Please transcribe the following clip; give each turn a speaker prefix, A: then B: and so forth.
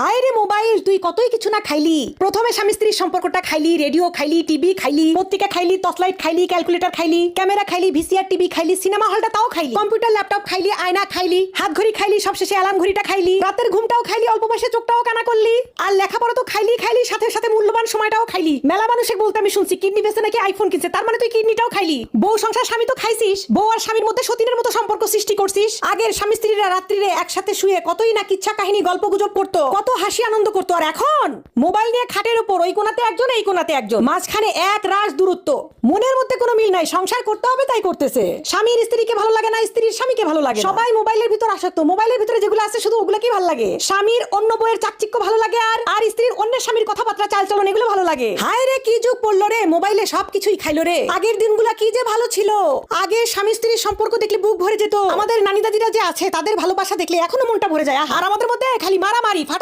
A: হায় রে মোবাইল, তুই কতই কিছু না খাইলি। প্রথমে স্বামী স্ত্রীর সম্পর্কটা খাইলি, রেডিও খাইলি, টিভি খাইলি, পত্রিকা খাইলি, টর্চলাইট খাইলি, ক্যালকুলেটর খাইলি, ক্যামেরা খাইলি, ভিসিআর টিভি খাইলি, সিনেমা হলটা তাও খাইলি, কম্পিউটার ল্যাপটপ খাইলি, আয়না খাইলি, হাত ঘড়ি খাইলি, সবশেষে অ্যালার্ম ঘড়িটা খাইলি, রাতের ঘুমটাও খাইলি, অল্প বয়সে চোখটাও কানা করলি, আর লেখাপড়া তো খাইলি খাইলি, সাথে সাথে মূল্যবান সময়টাও খাইলি। মেলা মানুষে বলতে আমি শুনছি কিডনি বেচে নাকি আইফোন কিনছে, তার মানে তুই কিডনিটাও খাইলি। বউ সংসার স্বামী তো খাইছিস, বউ আর স্বামীর মধ্যে সতীনের মতো সম্পর্ক সৃষ্টি করছিস। আগের স্বামী স্ত্রীরা রাত্রিরে একসাথে শুয়ে কতই না কিচ্ছা কাহিনী গল্প গুজব করতো, কত হাসি আনন্দ করতো। আর এখন মোবাইল নিয়ে খাটের উপর ওই কোনাতে একজন এই কোনাতে একজন, মাঝখানে এক রাশ দূরত্ব, মনের মধ্যে কোনো মিল নাই। সংসার করতে হবে তাই করতেছে, স্বামীর স্ত্রীকে ভালো লাগে না, স্ত্রীর স্বামীকে ভালো লাগে। সবাই মোবাইলের ভিতর আসক্ত, মোবাইলের ভিতরে যেগুলো আছে শুধু ওগুলো কি ভালো লাগে। স্বামীর অন্য বইয়ের চাকচিক্য ভালো লাগে, আর স্ত্রীর অন্যের স্বামীর কথাবার্তা চালচলন এগুলো ভালো লাগে। হায় রে কি যুগ পড়লো রে, মোবাইলে সবকিছুই খাইলো রে। আগের দিনগুলা কি যে ভালো ছিল। আগে স্বামী স্ত্রীর সম্পর্ক দেখলে বুক ভরে যেত। আমাদের নানি দাদিরা যে আছে তাদের ভালোবাসা দেখলে এখনো মনটা ভরে যায়। আর আমাদের মধ্যে খালি মারামারি ফাটা